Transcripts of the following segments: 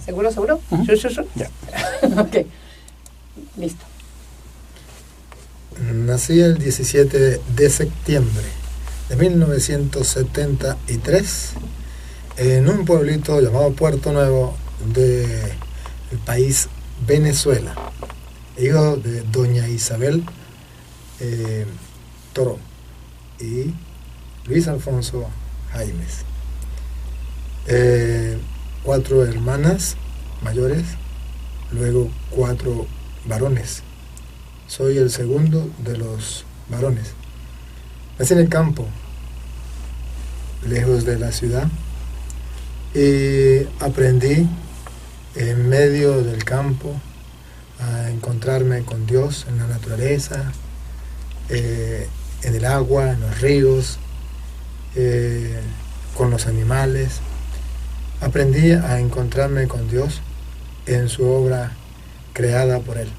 ¿Seguro, seguro? Ujú. ¿Yo? Ya. Ok, listo. Nací el 17 de septiembre de 1973 en un pueblito llamado Puerto Nuevo del país Venezuela, hijo de doña Isabel Toro y Luis Alfonso Jaimes. 4 hermanas mayores, luego 4 varones. Soy el segundo de los varones. Nací en el campo, lejos de la ciudad, y aprendí en medio del campo a encontrarme con Dios en la naturaleza, en el agua, en los ríos, con los animales. Aprendí a encontrarme con Dios en su obra creada por Él.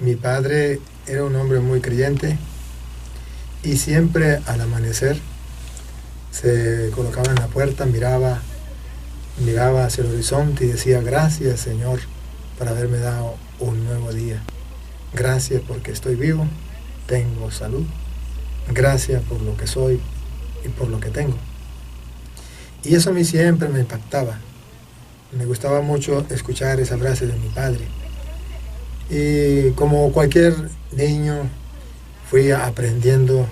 Mi padre era un hombre muy creyente y siempre al amanecer se colocaba en la puerta, miraba hacia el horizonte y decía: gracias, Señor, por haberme dado un nuevo día. Gracias porque estoy vivo, tengo salud. Gracias por lo que soy y por lo que tengo. Y eso a mí siempre me impactaba. Me gustaba mucho escuchar esa frase de mi padre. Y como cualquier niño, fui aprendiendo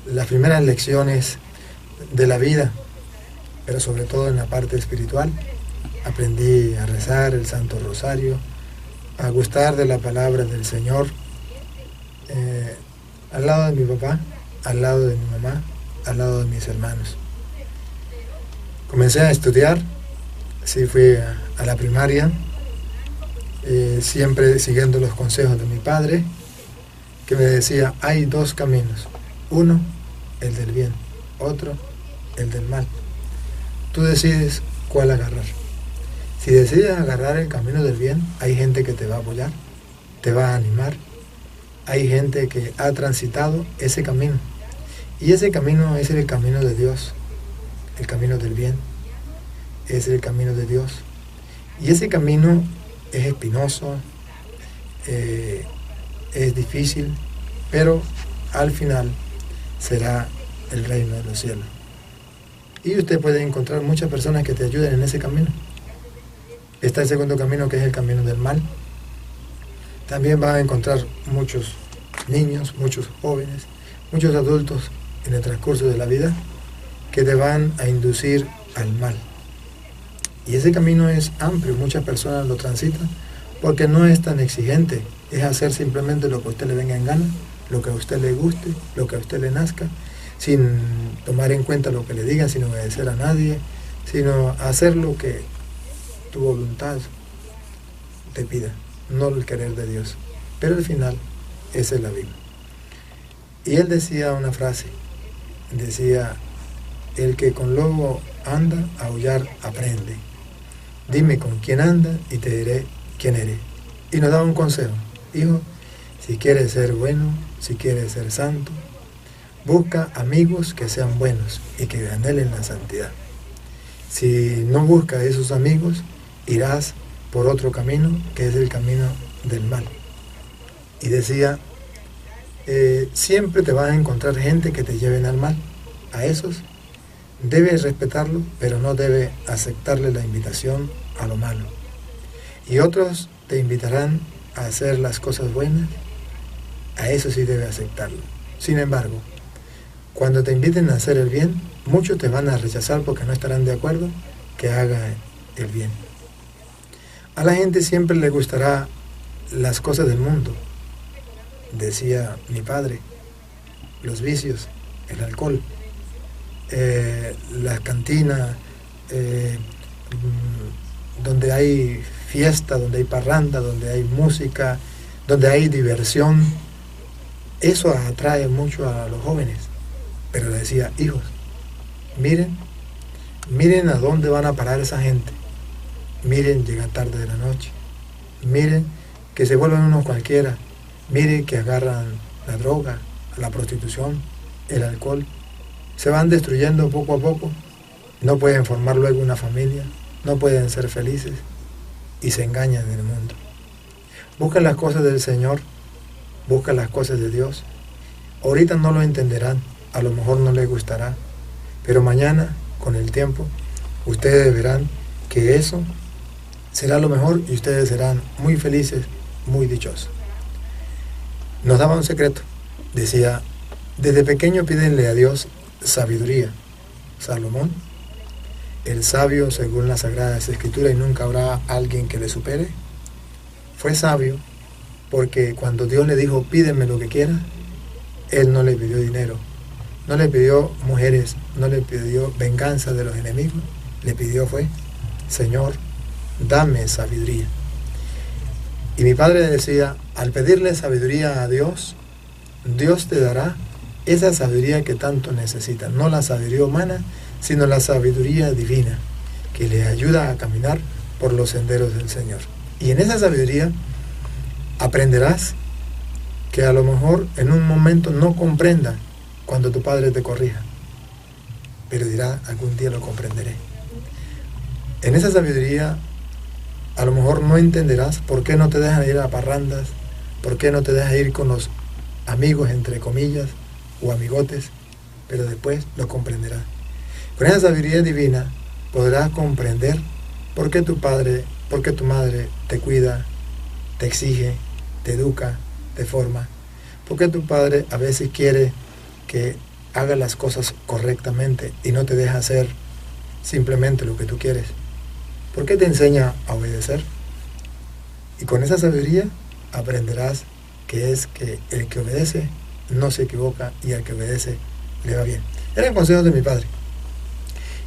las primeras lecciones de la vida, pero sobre todo en la parte espiritual. Aprendí a rezar el Santo Rosario, a gustar de la palabra del Señor, al lado de mi papá, al lado de mi mamá, al lado de mis hermanos. Comencé a estudiar, sí, fui a la primaria, siempre siguiendo los consejos de mi padre, que me decía: hay 2 caminos, uno el del bien, otro el del mal. Tú decides cuál agarrar. Si decides agarrar el camino del bien, hay gente que te va a apoyar, te va a animar, hay gente que ha transitado ese camino, y ese camino es el camino de Dios, el camino del bien, es el camino de Dios, y ese camino es espinoso, es difícil, pero al final será el reino de los cielos. Y usted puede encontrar muchas personas que te ayuden en ese camino. Está el segundo camino, que es el camino del mal. También va a encontrar muchos niños, muchos jóvenes, muchos adultos en el transcurso de la vida que te van a inducir al mal. Y ese camino es amplio, muchas personas lo transitan porque no es tan exigente, es hacer simplemente lo que a usted le venga en gana, lo que a usted le guste, lo que a usted le nazca, sin tomar en cuenta lo que le digan, sin obedecer a nadie, sino hacer lo que tu voluntad te pida, no el querer de Dios. Pero al final, esa es la Biblia. Y él decía una frase, decía: el que con lobo anda, a aullar aprende. Dime con quién anda y te diré quién eres. Y nos daba un consejo: hijo, si quieres ser bueno, si quieres ser santo, busca amigos que sean buenos y que anhelen la santidad. Si no buscas esos amigos, irás por otro camino, que es el camino del mal. Y decía, siempre te vas a encontrar gente que te lleven al mal. A esos debes respetarlo, pero no debes aceptarle la invitación a lo malo. Y otros te invitarán a hacer las cosas buenas, a eso sí debes aceptarlo. Sin embargo, cuando te inviten a hacer el bien, muchos te van a rechazar porque no estarán de acuerdo que haga el bien. A la gente siempre le gustará las cosas del mundo, decía mi padre, los vicios, el alcohol, la cantina, donde hay fiesta, donde hay parranda, donde hay música, donde hay diversión. Eso atrae mucho a los jóvenes. Pero decía, hijos, miren a dónde van a parar esa gente. Miren llegar tarde de la noche. Miren que se vuelven unos cualquiera. Miren que agarran la droga, la prostitución, el alcohol. Se van destruyendo poco a poco. No pueden formar luego una familia. no pueden ser felices y se engañan en el mundo. Buscan las cosas del Señor, buscan las cosas de Dios. Ahorita no lo entenderán, a lo mejor no les gustará, pero mañana, con el tiempo, ustedes verán que eso será lo mejor y ustedes serán muy felices, muy dichosos. Nos daba un secreto, decía, desde pequeño pídenle a Dios sabiduría. Salomón, el sabio según las Sagradas Escrituras, y nunca habrá alguien que le supere, fue sabio porque cuando Dios le dijo, pídeme lo que quieras, él no le pidió dinero, no le pidió mujeres, no le pidió venganza de los enemigos, le pidió fue, Señor, dame sabiduría. Y mi padre decía, al pedirle sabiduría a Dios, Dios te dará esa sabiduría que tanto necesita, no la sabiduría humana, sino la sabiduría divina, que le ayuda a caminar por los senderos del Señor. Y en esa sabiduría aprenderás que a lo mejor en un momento no comprenda cuando tu padre te corrija, pero dirá, algún día lo comprenderé. En esa sabiduría a lo mejor no entenderás por qué no te dejan ir a parrandas, por qué no te dejan ir con los amigos, entre comillas, o amigotes, pero después lo comprenderás. Con esa sabiduría divina podrás comprender por qué tu padre, por qué tu madre te cuida, te exige, te educa, te forma, por qué tu padre a veces quiere que hagas las cosas correctamente y no te deja hacer simplemente lo que tú quieres. ¿Por qué te enseña a obedecer? Y con esa sabiduría aprenderás que es que el que obedece no se equivoca y al que obedece le va bien. Eran consejos de mi padre.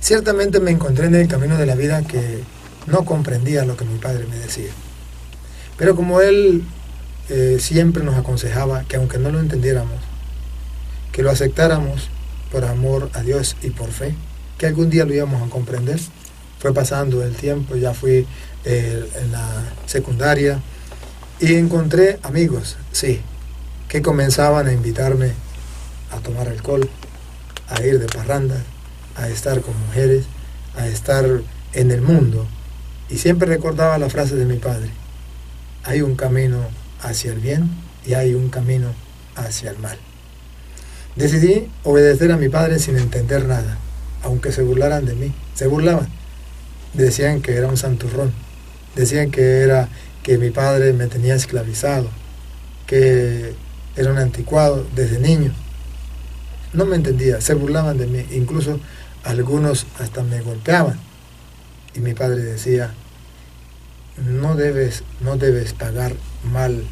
Ciertamente me encontré en el camino de la vida que no comprendía lo que mi padre me decía. Pero como él siempre nos aconsejaba que aunque no lo entendiéramos, que lo aceptáramos por amor a Dios y por fe, que algún día lo íbamos a comprender. Fue pasando el tiempo, ya fui en la secundaria y encontré amigos, sí, que comenzaban a invitarme a tomar alcohol, a ir de parrandas, a estar con mujeres, a estar en el mundo. Y siempre recordaba la frase de mi padre, hay un camino hacia el bien y hay un camino hacia el mal. Decidí obedecer a mi padre sin entender nada, aunque se burlaran de mí, se burlaban. Decían que era un santurrón, decían que mi padre me tenía esclavizado, que era un anticuado desde niño. No me entendía, se burlaban de mí, incluso algunos hasta me golpeaban. Y mi padre decía, no debes pagar mal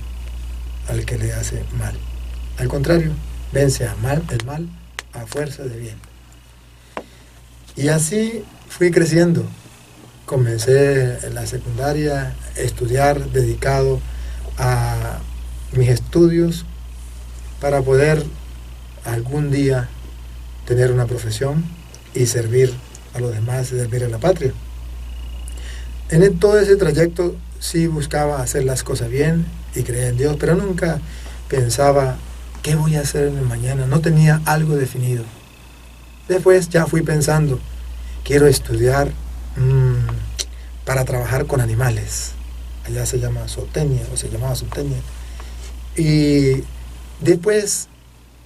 al que le hace mal. Al contrario, vence el mal a fuerza de bien. Y así fui creciendo. Comencé en la secundaria a estudiar, dedicado a mis estudios para poder algún día tener una profesión y servir a los demás, servir a la patria. En todo ese trayecto sí buscaba hacer las cosas bien y creer en Dios, pero nunca pensaba qué voy a hacer en el mañana, no tenía algo definido. Después ya fui pensando, quiero estudiar para trabajar con animales. Allá se llama zootecnia, o se llamaba zootecnia. Y después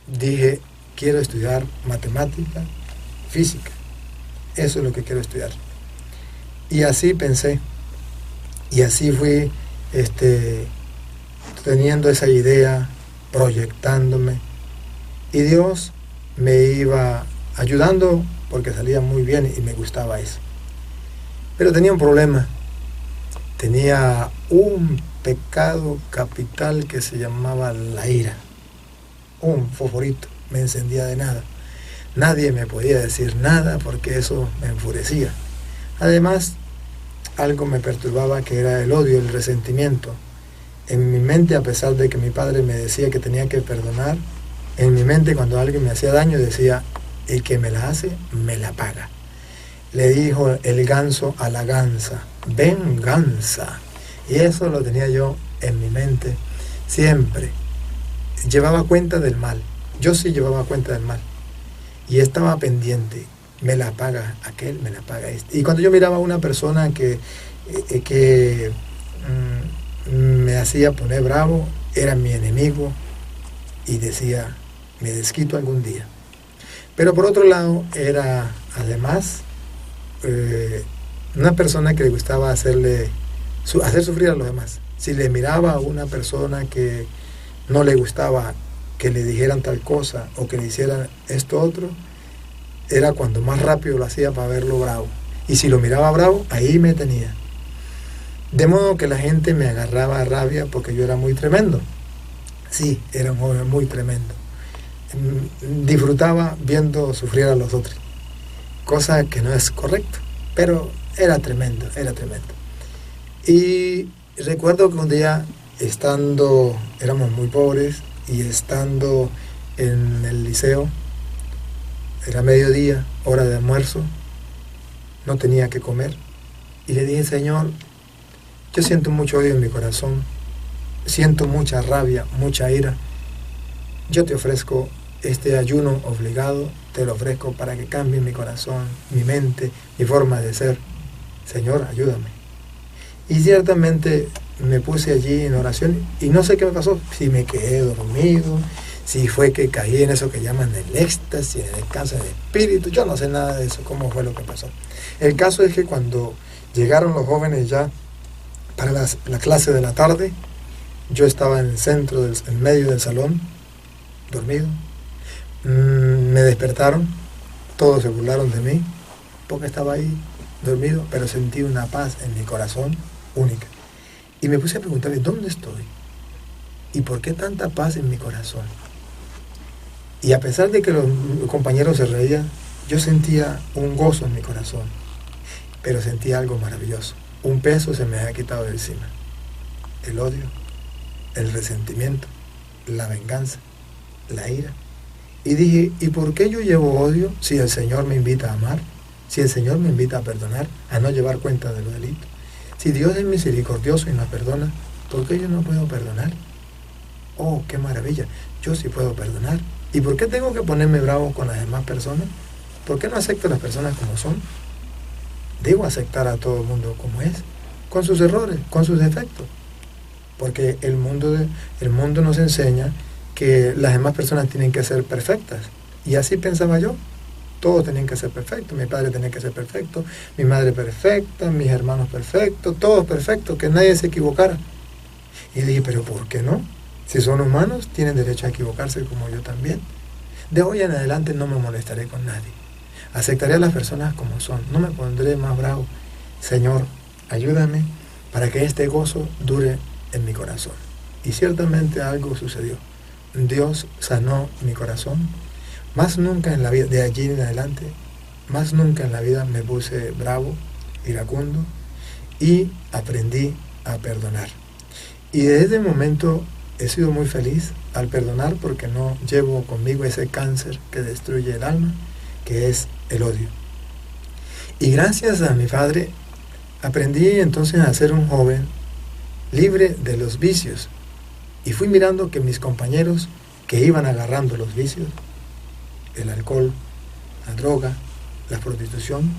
dije, quiero estudiar matemática, física. Eso es lo que quiero estudiar. Y así pensé. Y así fui teniendo esa idea, proyectándome. Y Dios me iba ayudando porque salía muy bien y me gustaba eso. Pero tenía un problema. Tenía un pecado capital que se llamaba la ira. Un fosforito, me encendía de nada. Nadie me podía decir nada porque eso me enfurecía. Además, algo me perturbaba que era el odio, el resentimiento. En mi mente, a pesar de que mi padre me decía que tenía que perdonar, en mi mente cuando alguien me hacía daño decía, el que me la hace, me la paga. Le dijo el ganso a la gansa, venganza. Y eso lo tenía yo en mi mente siempre. Llevaba cuenta del mal. Yo sí llevaba cuenta del mal. Y estaba pendiente. me la paga aquel, me la paga este. Y cuando yo miraba a una persona que me hacía poner bravo, era mi enemigo, y decía, me desquito algún día. Pero por otro lado, era además una persona que le gustaba hacer sufrir a los demás. Si le miraba a una persona que no le gustaba que le dijeran tal cosa o que le hicieran esto otro, era cuando más rápido lo hacía para verlo bravo. Y si lo miraba bravo, ahí me tenía. De modo que la gente me agarraba rabia porque yo era muy tremendo. Sí, era un joven muy tremendo. Disfrutaba viendo sufrir a los otros, cosa que no es correcto, pero era tremendo, era tremendo. Y recuerdo que un día, éramos muy pobres, y estando en el liceo, era mediodía, hora de almuerzo, no tenía que comer, y le dije, Señor, yo siento mucho odio en mi corazón, siento mucha rabia, mucha ira, yo te ofrezco este ayuno obligado, te lo ofrezco para que cambie mi corazón, mi mente, mi forma de ser. Señor, ayúdame. Y ciertamente me puse allí en oración y no sé qué me pasó, si me quedé dormido, si fue que caí en eso que llaman el éxtasis, en el descanso del espíritu, yo no sé nada de eso, cómo fue lo que pasó. El caso es que cuando llegaron los jóvenes ya para la clase de la tarde, yo estaba en el centro, en medio del salón, dormido. Me despertaron, todos se burlaron de mí, porque estaba ahí dormido, pero sentí una paz en mi corazón única. Y me puse a preguntarle, ¿dónde estoy? ¿Y por qué tanta paz en mi corazón? Y a pesar de que los compañeros se reían, yo sentía un gozo en mi corazón, pero sentía algo maravilloso. Un peso se me había quitado de encima. El odio, el resentimiento, la venganza, la ira. Y dije, ¿y por qué yo llevo odio si el Señor me invita a amar? Si el Señor me invita a perdonar, a no llevar cuenta de los delitos. Si Dios es misericordioso y nos perdona, ¿por qué yo no puedo perdonar? Oh, qué maravilla, yo sí puedo perdonar. ¿Y por qué tengo que ponerme bravo con las demás personas? ¿Por qué no acepto a las personas como son? Debo aceptar a todo el mundo como es, con sus errores, con sus defectos. Porque el mundo nos enseña que las demás personas tienen que ser perfectas. Y así pensaba yo. Todos tenían que ser perfectos. Mi padre tenía que ser perfecto, mi madre perfecta, mis hermanos perfectos, todos perfectos, que nadie se equivocara. Y dije, ¿pero por qué no? Si son humanos, tienen derecho a equivocarse como yo también. De hoy en adelante no me molestaré con nadie. Aceptaré a las personas como son. No me pondré más bravo. Señor, ayúdame para que este gozo dure en mi corazón. Y ciertamente algo sucedió. Dios sanó mi corazón. Más nunca en la vida, de allí en adelante, más nunca en la vida me puse bravo, iracundo, y aprendí a perdonar. Y desde ese momento he sido muy feliz al perdonar, porque no llevo conmigo ese cáncer que destruye el alma, que es el odio. Y gracias a mi padre aprendí entonces a ser un joven libre de los vicios. Y fui mirando que mis compañeros que iban agarrando los vicios, el alcohol, la droga, la prostitución,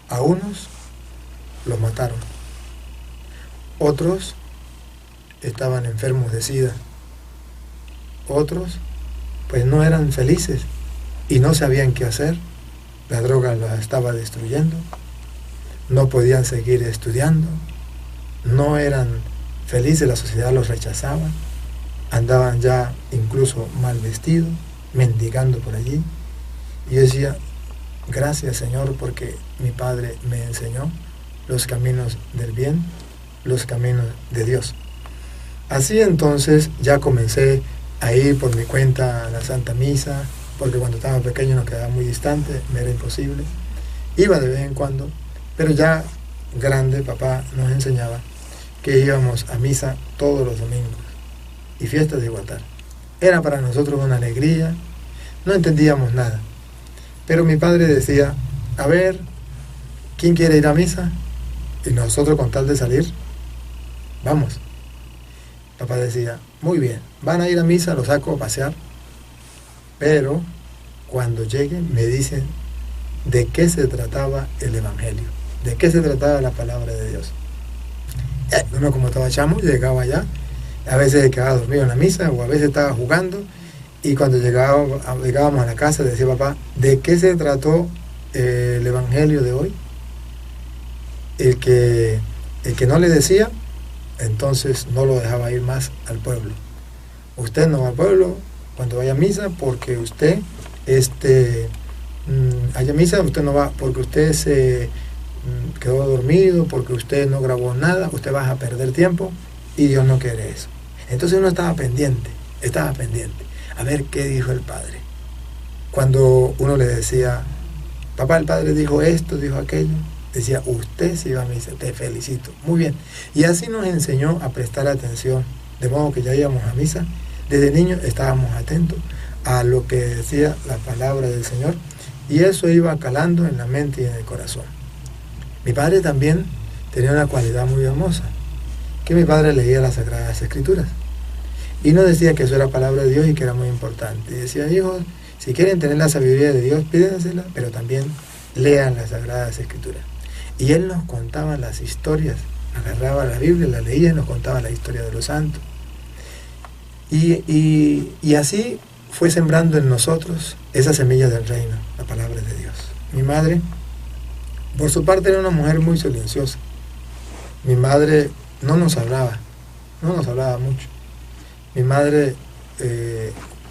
a unos los mataron. Otros estaban enfermos de SIDA. Otros pues no eran felices y no sabían qué hacer. La droga los estaba destruyendo. No podían seguir estudiando. No eran felices, la sociedad los rechazaba. Andaban ya incluso mal vestidos, mendigando por allí. Y yo decía, gracias Señor, porque mi Padre me enseñó los caminos del bien, los caminos de Dios. Así entonces ya comencé a ir por mi cuenta a la Santa Misa, porque cuando estaba pequeño nos quedaba muy distante, me era imposible. Iba de vez en cuando, pero ya grande papá nos enseñaba que íbamos a misa todos los domingos y fiestas de igualdad. Era para nosotros una alegría, no entendíamos nada. Pero mi padre decía, a ver, ¿quién quiere ir a misa? Y nosotros con tal de salir, vamos. Papá decía, muy bien, van a ir a misa, los saco a pasear, pero cuando lleguen me dicen de qué se trataba el Evangelio, de qué se trataba la palabra de Dios. Uno como estaba chamo, llegaba allá, a veces se quedaba dormido en la misa o a veces estaba jugando, y cuando llegábamos a la casa decía papá, ¿de qué se trató el Evangelio de hoy? El que no le decía, entonces no lo dejaba ir más al pueblo. Usted no va al pueblo cuando vaya a misa porque usted haya misa, usted no va porque usted se quedó dormido, porque usted no grabó nada, usted va a perder tiempo y Dios no quiere eso. Entonces uno estaba pendiente a ver qué dijo el padre. Cuando uno le decía, papá, el padre dijo esto, dijo aquello, decía, usted sí va a misa, te felicito, muy bien. Y así nos enseñó a prestar atención, de modo que ya íbamos a misa, desde niños estábamos atentos a lo que decía la palabra del Señor, y eso iba calando en la mente y en el corazón. Mi padre también tenía una cualidad muy hermosa, que mi padre leía las Sagradas Escrituras, y nos decía que eso era palabra de Dios y que era muy importante. Y decía, hijos, si quieren tener la sabiduría de Dios, pídensela, pero también lean las Sagradas Escrituras. Y él nos contaba las historias, agarraba la Biblia, la leía y nos contaba la historia de los santos. Y así fue sembrando en nosotros esa semilla del reino, la palabra de Dios. Mi madre, por su parte, era una mujer muy silenciosa. Mi madre no nos hablaba mucho. Mi madre,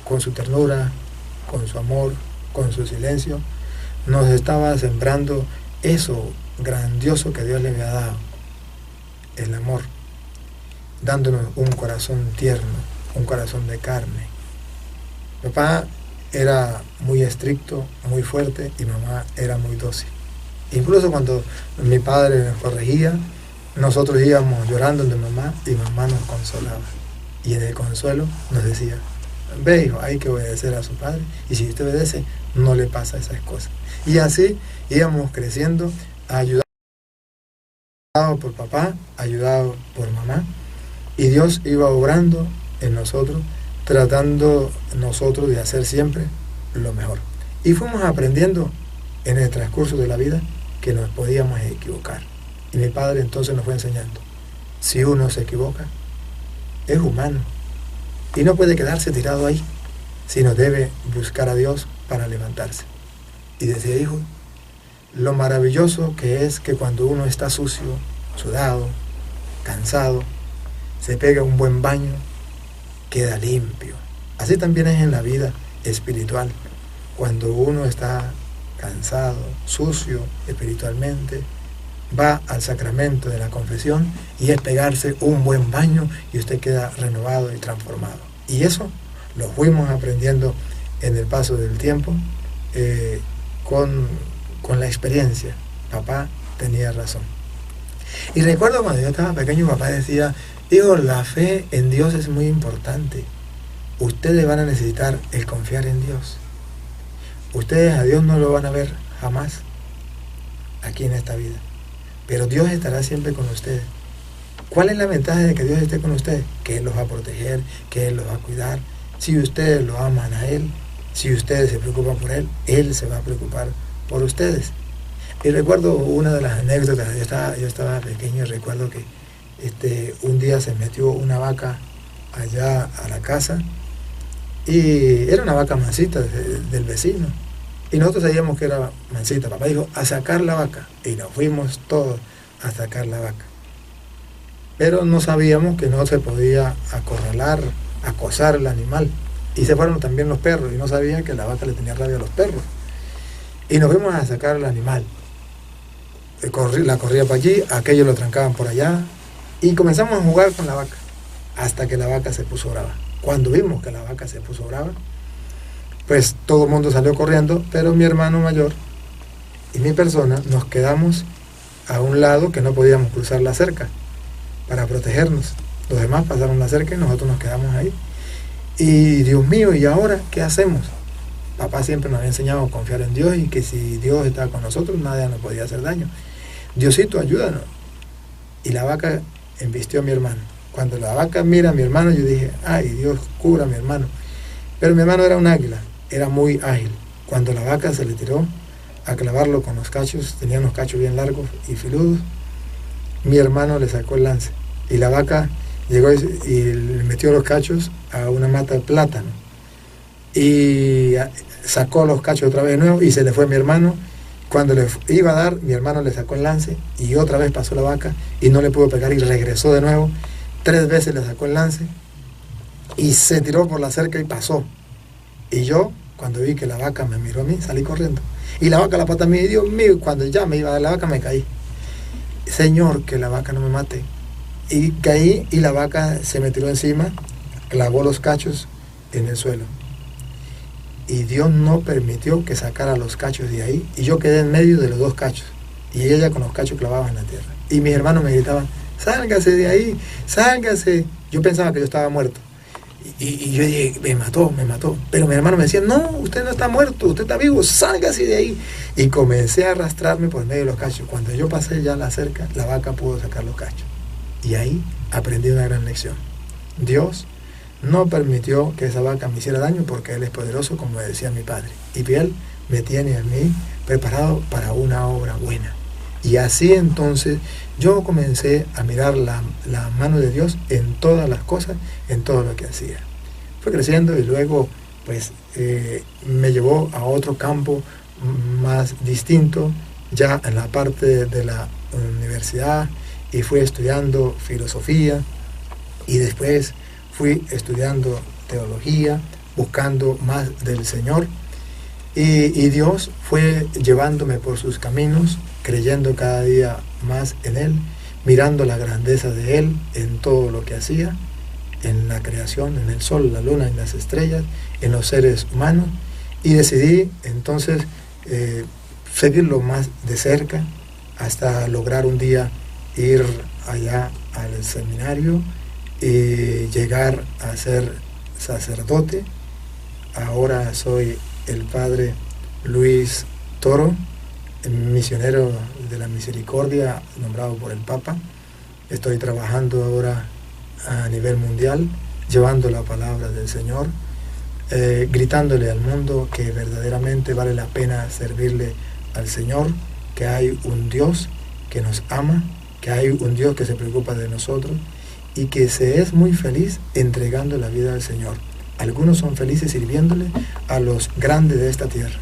con su ternura, con su amor, con su silencio, nos estaba sembrando eso grandioso que Dios le había dado, el amor, dándonos un corazón tierno, un corazón de carne. Papá era muy estricto, muy fuerte, y mamá era muy dócil. Incluso cuando mi padre nos corregía, nosotros íbamos llorando de mamá y mamá nos consolaba. Y en el consuelo nos decía, ve hijo, hay que obedecer a su padre, y si usted obedece, no le pasa esas cosas. Y así íbamos creciendo, ayudado por papá, ayudado por mamá, y Dios iba obrando en nosotros, tratando nosotros de hacer siempre lo mejor. Y fuimos aprendiendo en el transcurso de la vida que nos podíamos equivocar. Y mi padre entonces nos fue enseñando, si uno se equivoca, es humano y no puede quedarse tirado ahí, sino debe buscar a Dios para levantarse. Y decía, hijo, lo maravilloso que es que cuando uno está sucio, sudado, cansado, se pega un buen baño, queda limpio. Así también es en la vida espiritual. Cuando uno está cansado, sucio espiritualmente, va al sacramento de la confesión y es pegarse un buen baño y usted queda renovado y transformado. Y eso lo fuimos aprendiendo en el paso del tiempo, con la experiencia. Papá tenía razón. Y recuerdo cuando yo estaba pequeño, papá decía, hijo, la fe en Dios es muy importante. Ustedes van a necesitar el confiar en Dios. Ustedes a Dios no lo van a ver jamás aquí en esta vida, pero Dios estará siempre con ustedes. ¿Cuál es la ventaja de que Dios esté con ustedes? Que Él los va a proteger, que Él los va a cuidar. Si ustedes lo aman a Él, si ustedes se preocupan por Él, Él se va a preocupar por ustedes. Y recuerdo una de las anécdotas, yo estaba pequeño y recuerdo que un día se metió una vaca allá a la casa, y era una vaca mansita del vecino, y nosotros sabíamos que era mansita. Papá dijo, a sacar la vaca, y nos fuimos todos a sacar la vaca, pero no sabíamos que no se podía acorralar, acosar el animal, y se fueron también los perros, y no sabían que la vaca le tenía rabia a los perros, y nos fuimos a sacar al animal. La corría para allí, aquello lo trancaban por allá, y comenzamos a jugar con la vaca, hasta que la vaca se puso brava. Cuando vimos que la vaca se puso brava, pues todo el mundo salió corriendo, pero mi hermano mayor y mi persona nos quedamos a un lado que no podíamos cruzar la cerca para protegernos. Los demás pasaron la cerca y nosotros nos quedamos ahí. Y Dios mío, ¿y ahora qué hacemos? Papá siempre nos había enseñado a confiar en Dios y que si Dios estaba con nosotros, nada nos podía hacer daño. Diosito, ayúdanos. Y la vaca embistió a mi hermano. Cuando la vaca mira a mi hermano, yo dije, ay, Dios cubra a mi hermano. Pero mi hermano era un águila, era muy ágil. Cuando la vaca se le tiró a clavarlo con los cachos, tenía unos cachos bien largos y filudos. Mi hermano le sacó el lance y la vaca llegó y le metió los cachos a una mata de plátano y sacó los cachos otra vez de nuevo y se le fue mi hermano. Cuando le iba a dar, mi hermano le sacó el lance y otra vez pasó la vaca y no le pudo pegar y regresó de nuevo. 3 veces le sacó el lance y se tiró por la cerca y pasó. Y yo, cuando vi que la vaca me miró a mí, salí corriendo. Y la vaca la pata a mí, y Dios mío, cuando ya me iba a dar la vaca me caí. Señor, que la vaca no me mate. Y caí y la vaca se me tiró encima, clavó los cachos en el suelo. Y Dios no permitió que sacara los cachos de ahí. Y yo quedé en medio de los 2 cachos. Y ella con los cachos clavados en la tierra. Y mis hermanos me gritaban, sálgase de ahí, sálgase. Yo pensaba que yo estaba muerto. Y yo dije, me mató. Pero mi hermano me decía, no, usted no está muerto, usted está vivo, sálgase de ahí. Y comencé a arrastrarme por medio de los cachos. Cuando yo pasé ya la cerca, la vaca pudo sacar los cachos. Y ahí aprendí una gran lección. Dios no permitió que esa vaca me hiciera daño porque Él es poderoso, como decía mi padre. Y Él me tiene a mí preparado para una obra buena. Y así entonces yo comencé a mirar la mano de Dios en todas las cosas, en todo lo que hacía. Fue creciendo y luego pues me llevó a otro campo más distinto, ya en la parte de la universidad, y fui estudiando filosofía y después fui estudiando teología, buscando más del Señor. Y Dios fue llevándome por sus caminos, creyendo cada día más en Él, mirando la grandeza de Él en todo lo que hacía, en la creación, en el sol, la luna, en las estrellas, en los seres humanos. Y decidí entonces seguirlo más de cerca hasta lograr un día ir allá al seminario y llegar a ser sacerdote. Ahora soy el padre Luis Toro, misionero de la misericordia nombrado por el Papa. Estoy trabajando ahora a nivel mundial, llevando la palabra del Señor, gritándole al mundo que verdaderamente vale la pena servirle al Señor, que hay un Dios que nos ama, que hay un Dios que se preocupa de nosotros y que se es muy feliz entregando la vida al Señor. Algunos son felices sirviéndole a los grandes de esta tierra.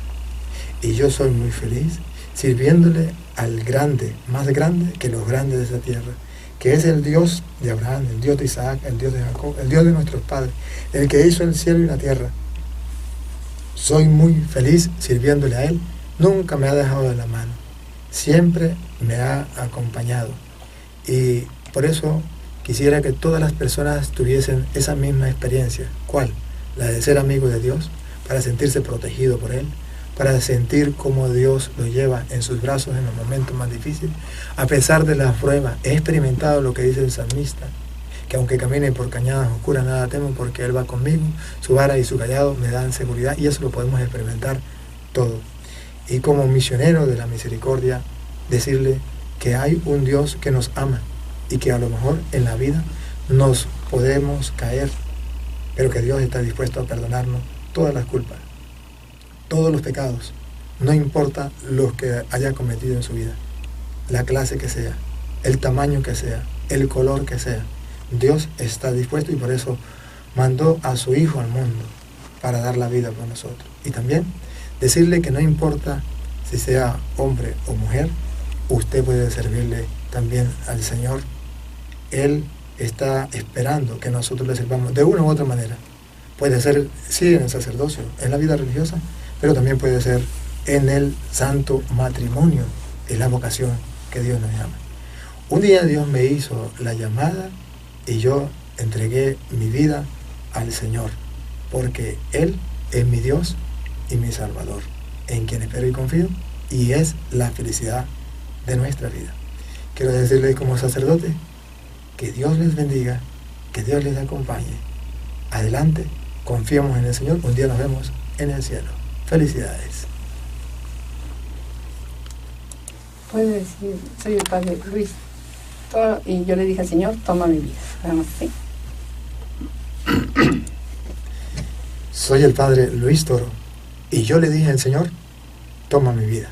Y yo soy muy feliz sirviéndole al grande, más grande que los grandes de esta tierra, que es el Dios de Abraham, el Dios de Isaac, el Dios de Jacob, el Dios de nuestros padres, el que hizo el cielo y la tierra. Soy muy feliz sirviéndole a Él. Nunca me ha dejado de la mano. Siempre me ha acompañado. Y por eso quisiera que todas las personas tuviesen esa misma experiencia. ¿Cuál? La de ser amigo de Dios, para sentirse protegido por Él, para sentir cómo Dios lo lleva en sus brazos en los momentos más difíciles. A pesar de las pruebas, he experimentado lo que dice el salmista, que aunque camine por cañadas oscuras, nada temo porque Él va conmigo, su vara y su callado me dan seguridad, y eso lo podemos experimentar todo. Y como misionero de la misericordia, decirle que hay un Dios que nos ama y que a lo mejor en la vida nos podemos caer, pero que Dios está dispuesto a perdonarnos todas las culpas, todos los pecados, no importa los que haya cometido en su vida, la clase que sea, el tamaño que sea, el color que sea. Dios está dispuesto y por eso mandó a su Hijo al mundo para dar la vida por nosotros. Y también decirle que no importa si sea hombre o mujer, usted puede servirle también al Señor. Él está esperando que nosotros le sirvamos de una u otra manera. Puede ser, sí, en el sacerdocio, en la vida religiosa, pero también puede ser en el santo matrimonio, en la vocación que Dios nos llama. Un día Dios me hizo la llamada y yo entregué mi vida al Señor, porque Él es mi Dios y mi Salvador, en quien espero y confío, y es la felicidad de nuestra vida. Quiero decirles como sacerdote, que Dios les bendiga, que Dios les acompañe. Adelante, confiamos en el Señor, un día nos vemos en el cielo. Felicidades. Puede decir, soy el padre Luis Toro, y yo le dije al Señor, toma mi vida. Vamos, ¿sí? Soy el padre Luis Toro, y yo le dije al Señor, toma mi vida.